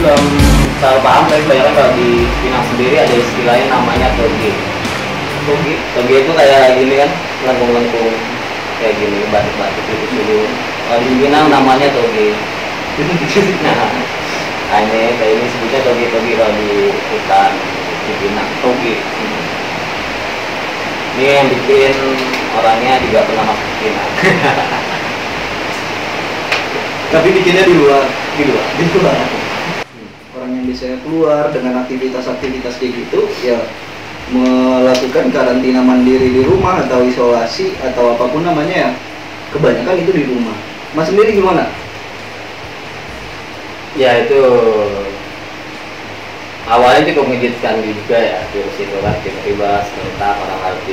belum salah paham, tapi kebanyakan kalau di Pinang sendiri ada istilahnya namanya toge. Toge itu kayak gini kan, lengkung-lengkung kayak gini, batik-batik itu dulu. Kalau di Pinang namanya toge. Nah ini kayak ini sebutnya toge-toge kalau di hutan di Pinang, toge. Ini yang bikin orangnya juga pernah masuk ke Pinang. Tapi bikinnya di luar. Orang yang biasanya keluar dengan aktivitas-aktivitas kayak gitu, ya melakukan karantina mandiri di rumah atau isolasi atau apapun namanya, ya kebanyakan itu di rumah. Mas sendiri gimana? Ya itu awalnya cukup mengejutkan juga ya, virus itu kan tiba-tiba serentak orang harus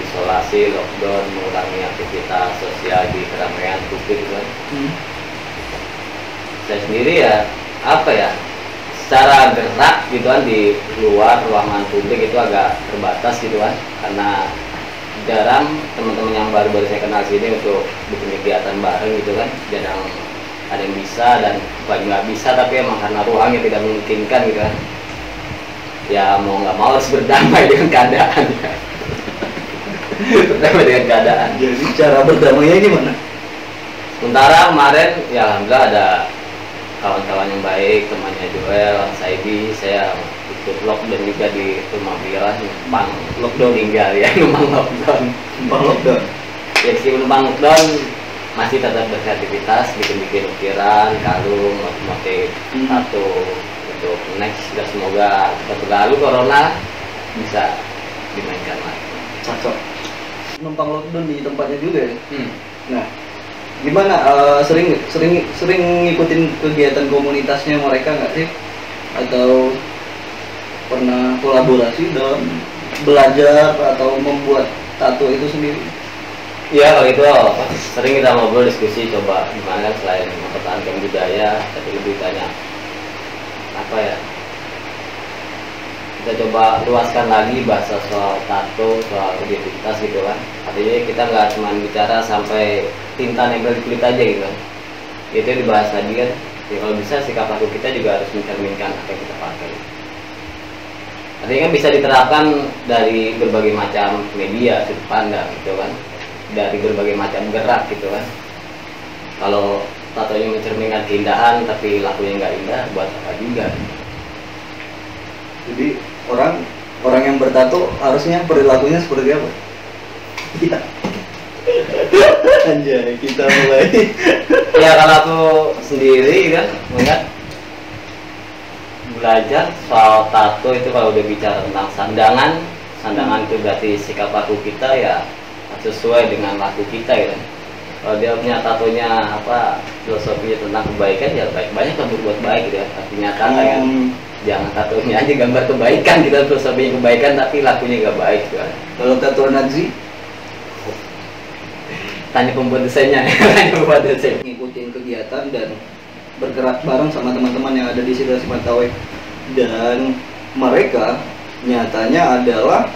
isolasi, lockdown, mengurangi aktivitas sosial di keramaian publik kan. Saya sendiri ya secara gerak gitu kan di luar ruangan publik itu agak terbatas gitu kan, karena jarang teman-teman yang baru-baru saya kenal sini untuk bikin kegiatan bareng gitu kan. Jarang ada yang bisa dan bukan nggak bisa, tapi emang karena ruangnya tidak memungkinkan gitu kan. Ya mau nggak mau harus berdamai dengan keadaan ya. Berdamai dengan keadaan. Jadi cara berdamainya gimana? Sementara kemarin ya alhamdulillah ada kawan-kawan yang baik, temannya Joel, Saidi, saya ikut lockdown juga di rumah beliau, numpang lockdown tinggal ya, numpang lockdown. Ya si numpang lockdown masih tetap berkreativitas, bikin ukiran, kalung, motif tato untuk next. Dan semoga cepat berlalu corona bisa dimainkan lagi. Cocok. Numpang lockdown di tempatnya juga ya. Nah, gimana sering ngikutin kegiatan komunitasnya mereka nggak sih, atau pernah kolaborasi dalam belajar atau membuat tato itu sendiri? Iya, kalau itu sering kita ngobrol diskusi, coba gimana kan selain mempertahankan budaya, tapi lebih banyak kita coba luaskan lagi bahasa soal tato, soal identitas gitu kan. Artinya kita nggak cuma bicara sampai tinta nempel di kulit aja gitu kan. Itu dibahas lagi kan. Ya, kalau bisa sikap laku kita juga harus mencerminkan apa yang kita pakai. Artinya kan bisa diterapkan dari berbagai macam media, sudut pandang gitu kan, dari berbagai macam gerak gitu kan. Kalau tatonya mencerminkan keindahan tapi lakunya nggak indah, buat apa juga. Jadi orang yang bertato harusnya perilakunya seperti apa? Iya. Anjay, kita mulai. Ya kalau aku sendiri kan melihat belajar soal tato itu, kalau udah bicara tentang sandangan itu berarti sikap laku kita ya sesuai dengan laku kita gitu. Kalau dia punya tatonya filosofinya tentang kebaikan, ya banyak kan berbuat baik gitu ya. Artinya kan jangan tatonya aja gambar kebaikan kita, filosofinya kebaikan tapi lakunya nggak baik gitu kan. Kalau tato Nazi, tanya pembuat desainnya. ngikutin kegiatan dan bergerak bareng sama teman-teman yang ada di Sidra Mentawai, dan mereka nyatanya adalah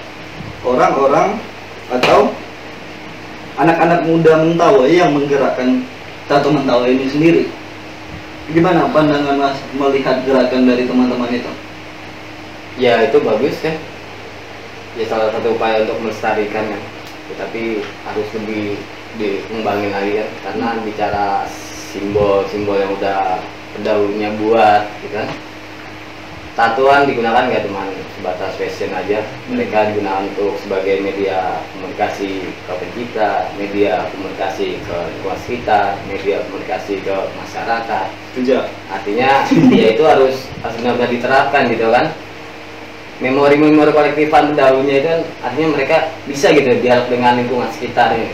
orang-orang atau anak-anak muda Mentawai yang menggerakkan tato Mentawai ini sendiri. Gimana pandangan Mas melihat gerakan dari teman-teman itu? Ya itu bagus kan. Ya salah satu upaya untuk melestarikan kan. Tapi harus lebih dikembangin lagi kan. Karena bicara simbol-simbol yang udah pendahulunya buat gitu kan. Tatoan digunakan nggak cuma sebatas fashion aja, mereka digunakan untuk sebagai media komunikasi ke pencipta, media komunikasi ke lingkungan sekitar, media komunikasi ke masyarakat. Artinya ya itu harus benar-benar diterapkan gitu kan. Memori-memori kolektifan pendahulunya itu kan, artinya mereka bisa gitu dialog dengan lingkungan sekitarnya.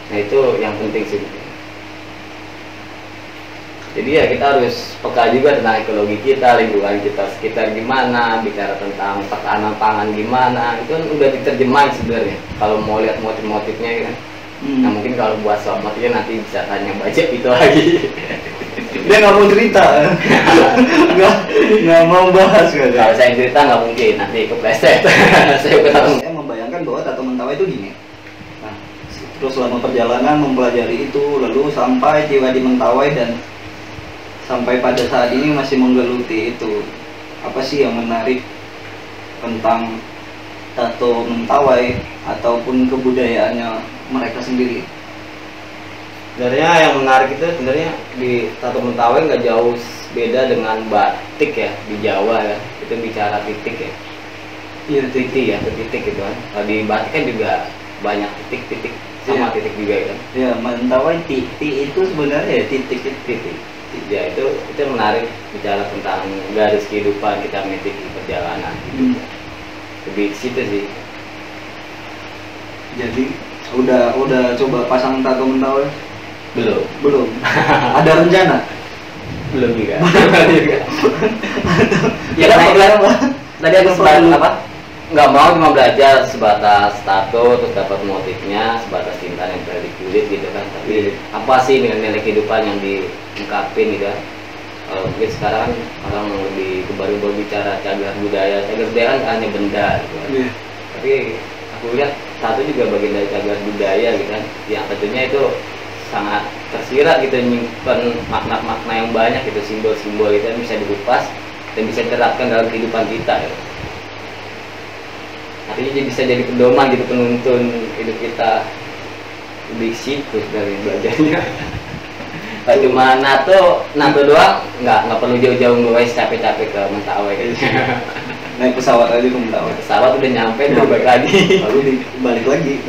Nah itu yang penting sih. Jadi ya kita harus peka juga tentang ekologi kita, lingkungan kita sekitar gimana, bicara tentang ketahanan pangan gimana, itu kan udah diterjemahin sebenarnya. Kalau mau lihat motif-motifnya kan, nah mungkin kalau buat soal motifnya nanti bisa tanya budget itu lagi. Dia nggak mau cerita, nggak mau bahas kan? Kalau saya cerita nggak mungkin, nanti kepleset. Saya membayangkan bahwa tato Mentawai itu gini. Nah, terus selama perjalanan mempelajari itu, lalu sampai tiba di Mentawai dan sampai pada saat ini masih menggeluti itu. Apa sih yang menarik tentang tato Mentawai ataupun kebudayaannya mereka sendiri? Sebenarnya yang menarik itu sebenarnya di tato Mentawai nggak jauh beda dengan batik ya di Jawa ya. Itu bicara titik ya. Iya, Titik ya, titik gitu kan. Kalau di batik kan juga banyak titik-titik sama titik juga ya kan. Ya, Mentawai titik itu sebenarnya ya titik. Ya itu menarik bicara tentang garis kehidupan kita meniti perjalanan. Lebih ke situ sih. Jadi udah coba pasang tato Mentawai? Belum. Ada rencana? Belum juga. Ya apa? Tadi aku sebatas apa? Nggak mau cuma belajar sebatas tato terus dapat motifnya, sebatas tinta yang berada di kulit gitu kan. Tapi apa sih nilai-nilai kehidupan yang diungkapin gitu kan? Mungkin sekarang orang lebih baru bicara cagar budaya kan hanya benda gitu kan. Tapi aku lihat tato juga bagian dari cagar budaya gitu kan. Yang tentunya itu sangat tersirat gitu, menyimpan makna-makna yang banyak gitu, simbol-simbol itu yang bisa dikupas dan bisa diterapkan dalam kehidupan kita gitu. Artinya bisa jadi pedoman gitu, penuntun hidup kita lebih situ dari belajarnya. Gak cuma nato doang, nggak perlu jauh-jauh ngewe capek-capek ke Mentawai kayaknya. Naik pesawat aja ke Mentawai. Pesawat udah nyampe, balik lagi. Lalu balik lagi.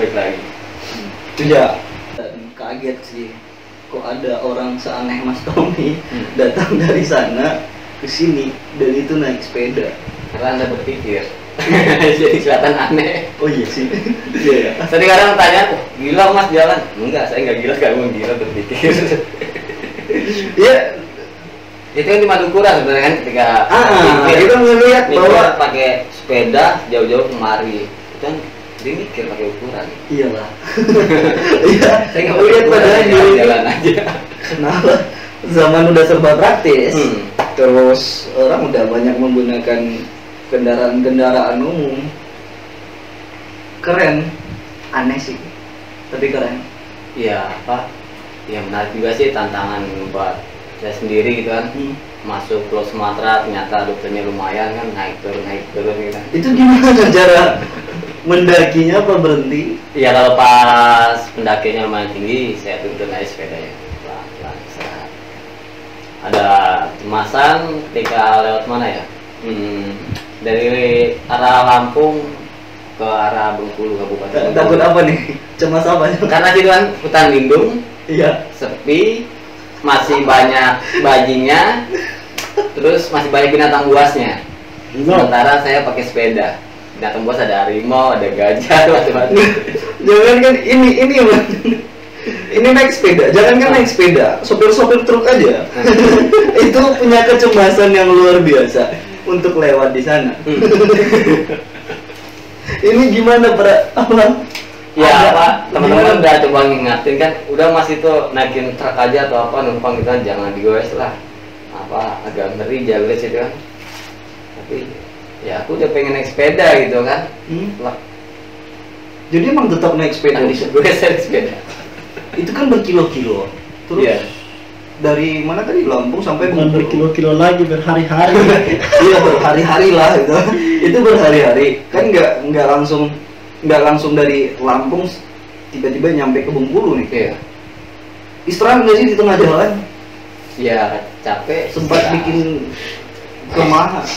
Itu ya. Kaget sih, kok ada orang seaneh Mas Tommy datang dari sana ke sini dan itu naik sepeda. Karena Anda berpikir jadi kelihatan aneh. Oh iya sih. Iya. Tadi kadang tanya, gila Mas jalan? Enggak, saya nggak gila, kamu gila berpikir. Iya. Itu kan cuma ukuran sebenarnya kan, ketika kita melihat bahwa pakai sepeda jauh-jauh kemari, itu kan dia mikir pakai ukuran. Iyalah. Iya. Saya nggak lihat padahal jalan aja. Kenapa? Zaman udah serba praktis. Terus orang udah banyak menggunakan kendaraan umum. Keren. Aneh sih. Tapi keren. Iya, apa? Ya menarik juga sih tantangan buat saya sendiri gitu kan. Masuk Pulau Sumatera ternyata rutenya lumayan kan, naik turun gitu kan. Itu gimana cara mendakinya apa berhenti? Iya, kalau pas pendakinya lumayan tinggi saya tuntun aja sepedanya pelan-pelan. Ada cemasan ketika lewat mana ya, dari arah Lampung ke arah Bengkulu Kabupaten. Takut apa nih? Cemas apa? Karena itu kan hutan lindung, iya, sepi, masih banyak bajingnya, terus masih banyak binatang buasnya. Sementara saya pakai sepeda, binatang buas ada harimau, ada gajah, macam-macam. Jangan kan ini man. Ini naik sepeda, jangan kan naik sepeda, sopir truk aja. Itu punya kecemasan yang luar biasa untuk lewat di sana. Ini gimana apa? Ya apa, teman-teman udah coba ngingatin kan, udah Mas itu naikin truk aja atau apa numpang gitu kan, jangan digoes lah. Apa agak ngeri jalur itu kan. Tapi ya aku udah pengen naik sepeda gitu kan. Jadi emang tetap naik sepeda di sana? Gue naik sepeda. Itu kan berkilo-kilo. Terus dari mana tadi, Lampung sampai bukan berkilo-kilo lagi, berhari-hari. Iya, berhari-hari lah itu. Itu berhari-hari. Kan nggak langsung dari Lampung tiba-tiba nyampe ke Bengkulu nih. Iya. Istirahat nggak sih di tengah jalan? Iya, capek. Sempat bikin kelemahan.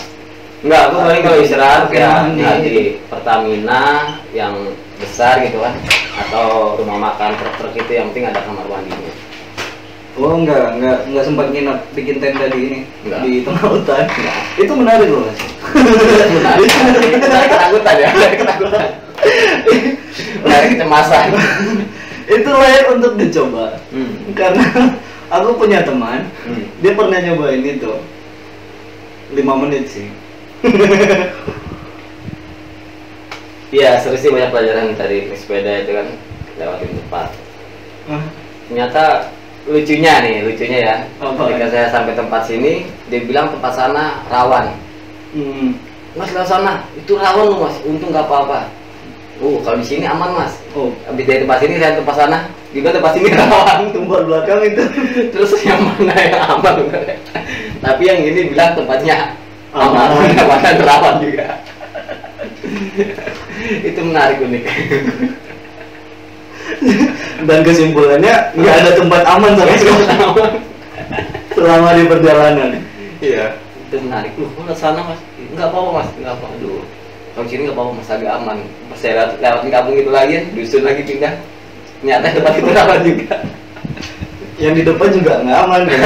Enggak, aku paling kalau istirahat ya di Pertamina yang besar gitu kan, atau rumah makan truk-truk itu yang penting ada kamar mandinya. Oh enggak sempat nginep bikin tenda di ini, enggak, di tengah hutan. Enggak. Itu menarik loh Mas. Menarik. Ketakutan ya, ketakutan. Menarik kecemasan. Itu layak untuk dicoba. Karena aku punya teman, dia pernah nyobain itu 5 menit sih. Iya, seru sih, banyak pelajaran dari sepeda itu kan, lewatin tempat. Ternyata lucunya ya, ketika saya sampai tempat sini, dia bilang tempat sana rawan. Mas, lewat sana, itu rawan loh Mas, untung nggak apa-apa. Kalau di sini aman Mas. Habis dari tempat sini saya tempat sana, juga tempat sini rawan. Tempat belakang itu Terus yang mana yang aman? Tapi yang ini bilang tempatnya aman, Aman. mana rawan juga. Itu menarik, unik. dan kesimpulannya nggak ada tempat aman sama sekali selama di perjalanan. Iya, itu menarik. Loh, mana sana mas? Nggak apa-apa mas, nggak apa. Aduh, kalau sini nggak apa-apa mas, agak aman. Pas saya lewatin kampung itu lagi, dusun lagi pindah. Ternyata tempat itu rawan juga. Yang di depan juga nggak aman kan?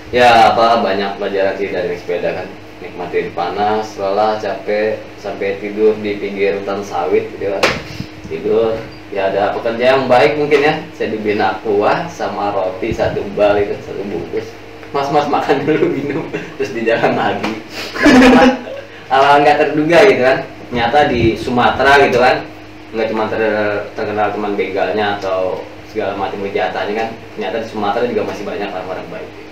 Ya apa, banyak pelajaran sih dari naik sepeda kan. Nikmatin panas, lelah, capek, sampai tidur di pinggir hutan sawit gitu kan. Tidur, ya ada pekerja yang baik mungkin ya. Saya dibeliin aqua sama roti satu bal itu, satu bungkus. Mas makan dulu, minum, terus di jalan lagi. Hal nggak terduga gitu kan. Ternyata di Sumatera gitu kan, nggak cuma terkenal cuman begalnya atau segala macam kejahatannya kan. Ternyata di Sumatera juga masih banyak orang-orang baik.